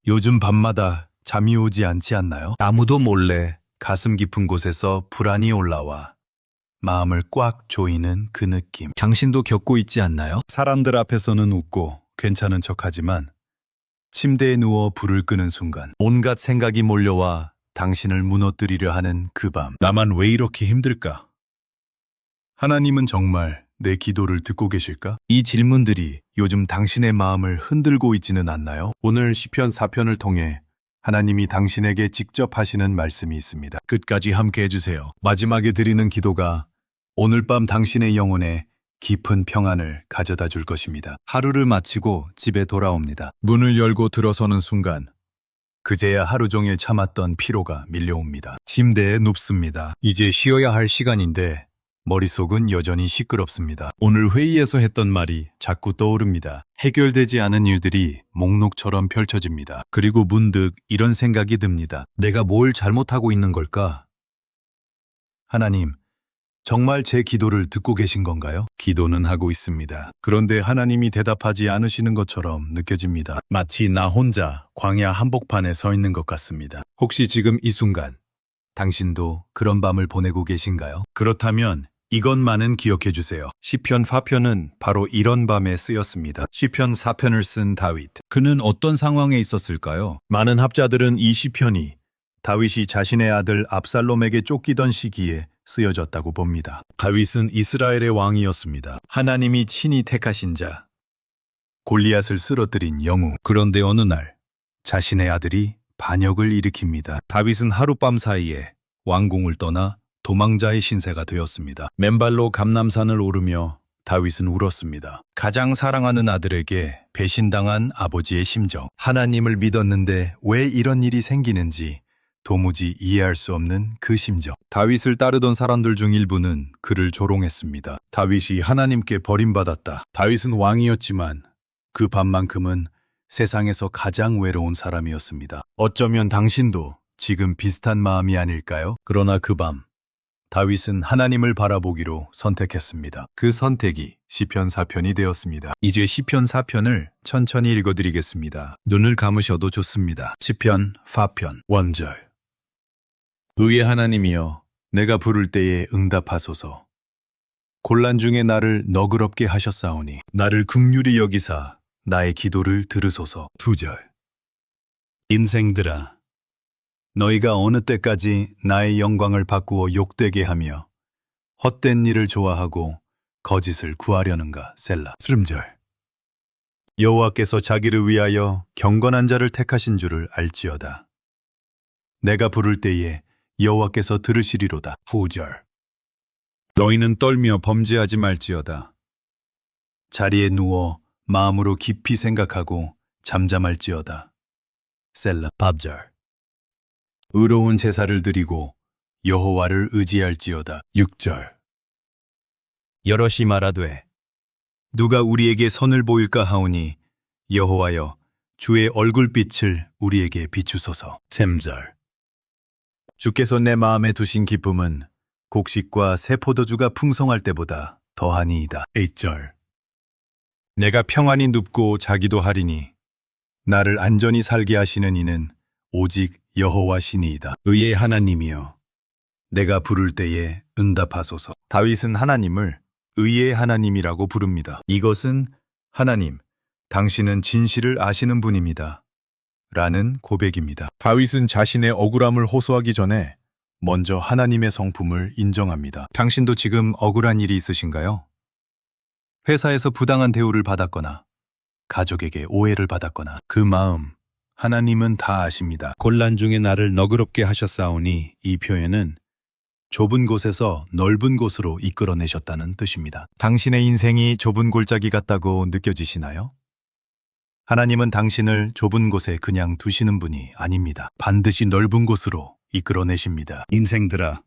요즘 밤마다 잠이 오지 않지 않나요? 아무도 몰래 가슴 깊은 곳에서 불안이 올라와 마음을 꽉 조이는 그 느낌. 당신도 겪고 있지 않나요? 사람들 앞에서는 웃고 괜찮은 척하지만 침대에 누워 불을 끄는 순간 온갖 생각이 몰려와 당신을 무너뜨리려 하는 그 밤. 나만 왜 이렇게 힘들까? 하나님은 정말 내 기도를 듣고 계실까? 이 질문들이 요즘 당신의 마음을 흔들고 있지는 않나요? 오늘 시편 4편을 통해 하나님이 당신에게 직접 하시는 말씀이 있습니다. 끝까지 함께 해주세요. 마지막에 드리는 기도가 오늘 밤 당신의 영혼에 깊은 평안을 가져다 줄 것입니다. 하루를 마치고 집에 돌아옵니다. 문을 열고 들어서는 순간 그제야 하루 종일 참았던 피로가 밀려옵니다. 침대에 눕습니다. 이제 쉬어야 할 시간인데 머릿속은 여전히 시끄럽습니다. 오늘 회의에서 했던 말이 자꾸 떠오릅니다. 해결되지 않은 일들이 목록처럼 펼쳐집니다. 그리고 문득 이런 생각이 듭니다. 내가 뭘 잘못하고 있는 걸까? 하나님, 정말 제 기도를 듣고 계신 건가요? 기도는 하고 있습니다. 그런데 하나님이 대답하지 않으시는 것처럼 느껴집니다. 마치 나 혼자 광야 한복판에 서 있는 것 같습니다. 혹시 지금 이 순간 당신도 그런 밤을 보내고 계신가요? 그렇다면 이것만은 기억해 주세요. 시편 4편은 바로 이런 밤에 쓰였습니다. 시편 4편을 쓴 다윗. 그는 어떤 상황에 있었을까요? 많은 학자들은 이 시편이 다윗이 자신의 아들 압살롬에게 쫓기던 시기에 쓰여졌다고 봅니다. 다윗은 이스라엘의 왕이었습니다. 하나님이 친히 택하신 자, 골리앗을 쓰러뜨린 영웅. 그런데 어느 날 자신의 아들이 반역을 일으킵니다. 다윗은 하룻밤 사이에 왕궁을 떠나 도망자의 신세가 되었습니다. 맨발로 감람산을 오르며 다윗은 울었습니다. 가장 사랑하는 아들에게 배신당한 아버지의 심정. 하나님을 믿었는데 왜 이런 일이 생기는지 도무지 이해할 수 없는 그 심정. 다윗을 따르던 사람들 중 일부는 그를 조롱했습니다. 다윗이 하나님께 버림받았다. 다윗은 왕이었지만 그 밤만큼은 세상에서 가장 외로운 사람이었습니다. 어쩌면 당신도 지금 비슷한 마음이 아닐까요? 그러나 그 밤 다윗은 하나님을 바라보기로 선택했습니다. 그 선택이 시편 4편이 되었습니다. 이제 시편 4편을 천천히 읽어드리겠습니다. 눈을 감으셔도 좋습니다. 시편 4편 1절. 의의 하나님이여, 내가 부를 때에 응답하소서. 곤란 중에 나를 너그럽게 하셨사오니 나를 긍휼히 여기사 나의 기도를 들으소서. 2절. 인생들아, 너희가 어느 때까지 나의 영광을 바꾸어 욕되게 하며 헛된 일을 좋아하고 거짓을 구하려는가. 셀라. 3절. 여호와께서 자기를 위하여 경건한 자를 택하신 줄을 알지어다. 내가 부를 때에 여호와께서 들으시리로다. 4절. 너희는 떨며 범죄하지 말지어다. 자리에 누워 마음으로 깊이 생각하고 잠잠할지어다. 셀라. 5절. 의로운 제사를 드리고 여호와를 의지할지어다. 6절. 여럿이 말하되 누가 우리에게 선을 보일까 하오니 여호와여 주의 얼굴빛을 우리에게 비추소서. 3절. 주께서 내 마음에 두신 기쁨은 곡식과 새 포도주가 풍성할 때보다 더하니이다. 8절. 내가 평안히 눕고 자기도 하리니 나를 안전히 살게 하시는 이는 오직 여호와시니이다. 의의 하나님이여, 내가 부를 때에 응답하소서. 다윗은 하나님을 의의 하나님이라고 부릅니다. 이것은 하나님, 당신은 진실을 아시는 분입니다. 라는 고백입니다. 다윗은 자신의 억울함을 호소하기 전에 먼저 하나님의 성품을 인정합니다. 당신도 지금 억울한 일이 있으신가요? 회사에서 부당한 대우를 받았거나 가족에게 오해를 받았거나 그 마음 하나님은 다 아십니다. 곤란 중에 나를 너그럽게 하셨사오니 이 표현은 좁은 곳에서 넓은 곳으로 이끌어내셨다는 뜻입니다. 당신의 인생이 좁은 골짜기 같다고 느껴지시나요? 하나님은 당신을 좁은 곳에 그냥 두시는 분이 아닙니다. 반드시 넓은 곳으로 이끌어내십니다. 인생들아,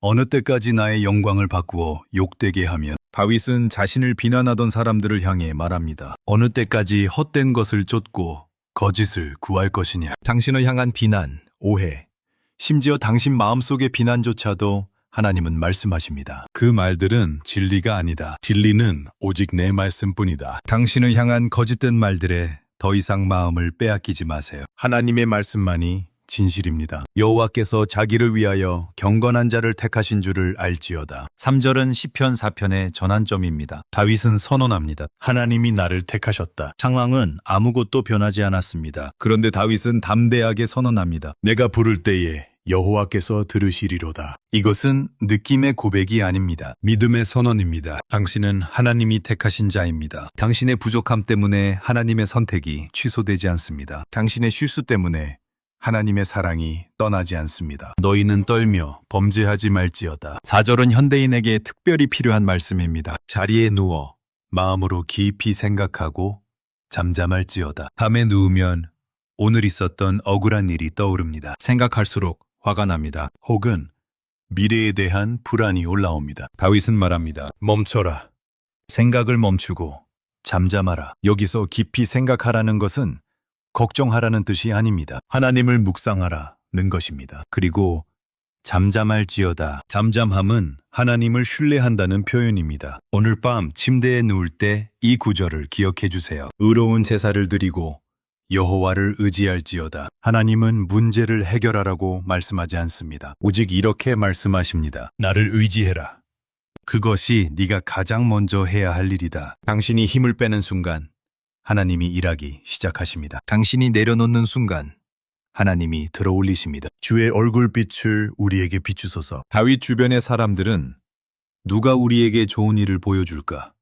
어느 때까지 나의 영광을 바꾸어 욕되게 하며. 다윗은 자신을 비난하던 사람들을 향해 말합니다. 어느 때까지 헛된 것을 쫓고 거짓을 구할 것이냐. 당신을 향한 비난, 오해, 심지어 당신 마음속의 비난조차도 하나님은 말씀하십니다. 그 말들은 진리가 아니다. 진리는 오직 내 말씀뿐이다. 당신을 향한 거짓된 말들에 더 이상 마음을 빼앗기지 마세요. 하나님의 말씀만이 진실입니다. 여호와께서 자기를 위하여 경건한 자를 택하신 줄을 알지어다. 3절은 시편 4편의 전환점입니다. 다윗은 선언합니다. 하나님이 나를 택하셨다. 상황은 아무것도 변하지 않았습니다. 그런데 다윗은 담대하게 선언합니다. 내가 부를 때에 여호와께서 들으시리로다. 이것은 느낌의 고백이 아닙니다. 믿음의 선언입니다. 당신은 하나님이 택하신 자입니다. 당신의 부족함 때문에 하나님의 선택이 취소되지 않습니다. 당신의 실수 때문에 하나님의 사랑이 떠나지 않습니다. 너희는 떨며 범죄하지 말지어다. 4절은 현대인에게 특별히 필요한 말씀입니다. 자리에 누워 마음으로 깊이 생각하고 잠잠할지어다. 밤에 누우면 오늘 있었던 억울한 일이 떠오릅니다. 생각할수록 화가 납니다. 혹은 미래에 대한 불안이 올라옵니다. 다윗은 말합니다. 멈춰라. 생각을 멈추고 잠잠하라. 여기서 깊이 생각하라는 것은 걱정하라는 뜻이 아닙니다. 하나님을 묵상하라는 것입니다. 그리고 잠잠할지어다. 잠잠함은 하나님을 신뢰한다는 표현입니다. 오늘 밤 침대에 누울 때 이 구절을 기억해 주세요. 의로운 제사를 드리고 여호와를 의지할지어다. 하나님은 문제를 해결하라고 말씀하지 않습니다. 오직 이렇게 말씀하십니다. 나를 의지해라. 그것이 네가 가장 먼저 해야 할 일이다. 당신이 힘을 빼는 순간 하나님이 일하기 시작하십니다. 당신이 내려놓는 순간 하나님이 들어올리십니다. 주의 얼굴빛을 우리에게 비추소서. 다윗 주변의 사람들은 누가 우리에게 좋은 일을 보여줄까?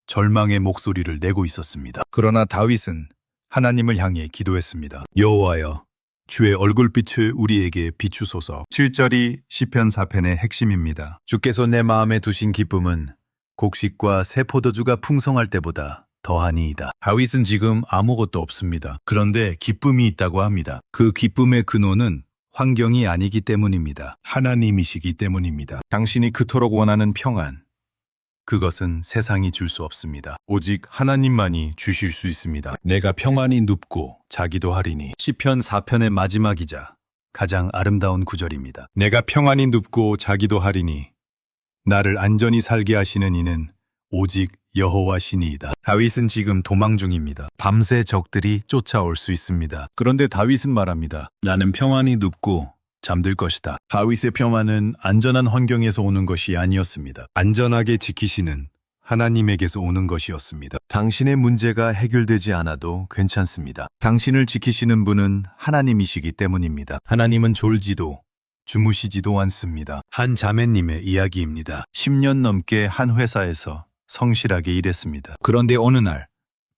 절망의 목소리를 내고 있었습니다. 그러나 다윗은 하나님을 향해 기도했습니다. 여호와여, 주의 얼굴빛을 우리에게 비추소서. 7절이 시편 4편의 핵심입니다. 주께서 내 마음에 두신 기쁨은 곡식과 새 포도주가 풍성할 때보다 더하니이다. 다윗은 지금 아무것도 없습니다. 그런데 기쁨이 있다고 합니다. 그 기쁨의 근원은 환경이 아니기 때문입니다. 하나님이시기 때문입니다. 당신이 그토록 원하는 평안, 그것은 세상이 줄 수 없습니다. 오직 하나님만이 주실 수 있습니다. 내가 평안히 눕고 자기도 하리니. 시편 4편의 마지막이자 가장 아름다운 구절입니다. 내가 평안히 눕고 자기도 하리니 나를 안전히 살게 하시는 이는 오직 여호와시니이다. 다윗은 지금 도망 중입니다. 밤새 적들이 쫓아올 수 있습니다. 그런데 다윗은 말합니다. 나는 평안히 눕고 잠들 것이다. 다윗의 평안은 안전한 환경에서 오는 것이 아니었습니다. 안전하게 지키시는 하나님에게서 오는 것이었습니다. 당신의 문제가 해결되지 않아도 괜찮습니다. 당신을 지키시는 분은 하나님이시기 때문입니다. 하나님은 졸지도 주무시지도 않습니다. 한 자매님의 이야기입니다. 10년 넘게 한 회사에서 성실하게 일했습니다. 그런데 어느 날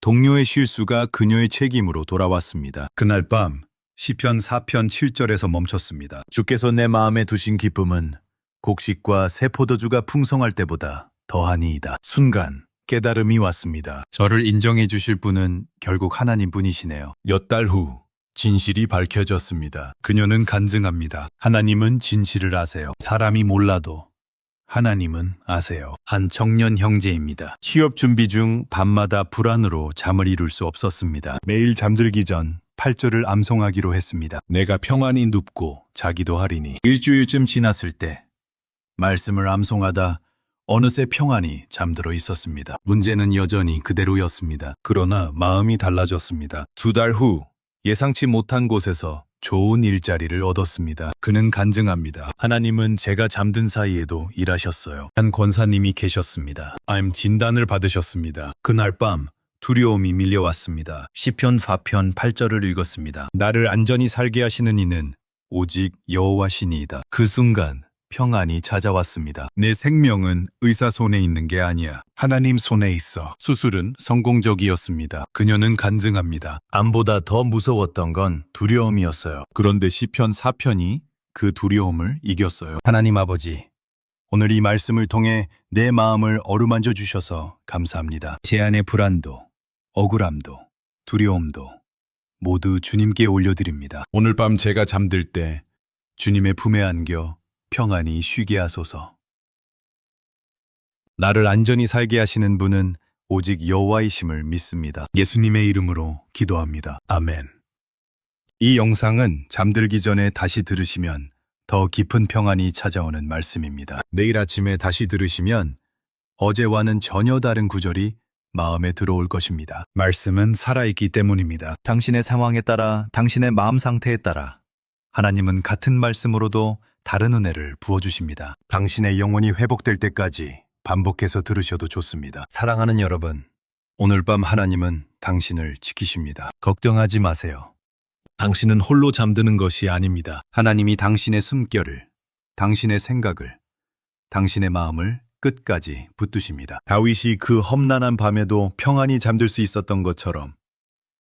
동료의 실수가 그녀의 책임으로 돌아왔습니다. 그날 밤 시편 4편 7절에서 멈췄습니다. 주께서 내 마음에 두신 기쁨은 곡식과 새 포도주가 풍성할 때보다 더하니이다. 순간 깨달음이 왔습니다. 저를 인정해 주실 분은 결국 하나님 분이시네요. 몇 달 후 진실이 밝혀졌습니다. 그녀는 간증합니다. 하나님은 진실을 아세요. 사람이 몰라도 하나님은 아세요. 한 청년 형제입니다. 취업 준비 중 밤마다 불안으로 잠을 이룰 수 없었습니다. 매일 잠들기 전 8절을 암송하기로 했습니다. 내가 평안히 눕고 자기도 하리니. 일주일쯤 지났을 때 말씀을 암송하다 어느새 평안히 잠들어 있었습니다. 문제는 여전히 그대로였습니다. 그러나 마음이 달라졌습니다. 2달 후 예상치 못한 곳에서 좋은 일자리를 얻었습니다. 그는 간증합니다. 하나님은 제가 잠든 사이에도 일하셨어요. 한 권사님이 계셨습니다. 암 진단을 받으셨습니다. 그날 밤 두려움이 밀려왔습니다. 시편 4편 8절을 읽었습니다. 나를 안전히 살게 하시는 이는 오직 여호와시니이다. 그 순간 평안이 찾아왔습니다. 내 생명은 의사 손에 있는 게 아니야. 하나님 손에 있어. 수술은 성공적이었습니다. 그녀는 간증합니다. 암보다 더 무서웠던 건 두려움이었어요. 그런데 시편 4편이 그 두려움을 이겼어요. 하나님 아버지, 오늘 이 말씀을 통해 내 마음을 어루만져 주셔서 감사합니다. 제 안의 불안도, 억울함도, 두려움도 모두 주님께 올려드립니다. 오늘 밤 제가 잠들 때 주님의 품에 안겨 평안히 쉬게 하소서. 나를 안전히 살게 하시는 분은 오직 여호와이심을 믿습니다. 예수님의 이름으로 기도합니다. 아멘. 이 영상은 잠들기 전에 다시 들으시면 더 깊은 평안이 찾아오는 말씀입니다. 내일 아침에 다시 들으시면 어제와는 전혀 다른 구절이 마음에 들어올 것입니다. 말씀은 살아있기 때문입니다. 당신의 상황에 따라, 당신의 마음 상태에 따라 하나님은 같은 말씀으로도 다른 은혜를 부어주십니다. 당신의 영혼이 회복될 때까지 반복해서 들으셔도 좋습니다. 사랑하는 여러분, 오늘 밤 하나님은 당신을 지키십니다. 걱정하지 마세요. 당신은 홀로 잠드는 것이 아닙니다. 하나님이 당신의 숨결을, 당신의 생각을, 당신의 마음을 끝까지 붙드십니다. 다윗이 그 험난한 밤에도 평안히 잠들 수 있었던 것처럼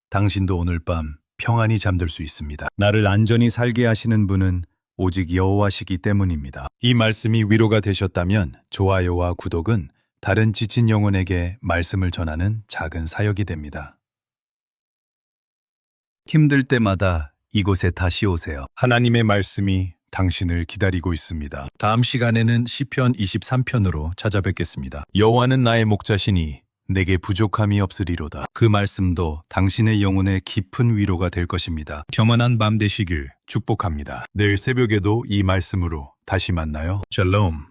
당신도 오늘 밤 평안히 잠들 수 있습니다. 나를 안전히 살게 하시는 분은 오직 여호와시기 때문입니다. 이 말씀이 위로가 되셨다면 좋아요와 구독은 다른 지친 영혼에게 말씀을 전하는 작은 사역이 됩니다. 힘들 때마다 이곳에 다시 오세요. 하나님의 말씀이 당신을 기다리고 있습니다. 다음 시간에는 시편 23편으로 찾아뵙겠습니다. 여호와는 나의 목자시니 내게 부족함이 없으리로다. 그 말씀도 당신의 영혼에 깊은 위로가 될 것입니다. 평안한 밤 되시길 축복합니다. 내일 새벽에도 이 말씀으로 다시 만나요. 샬롬.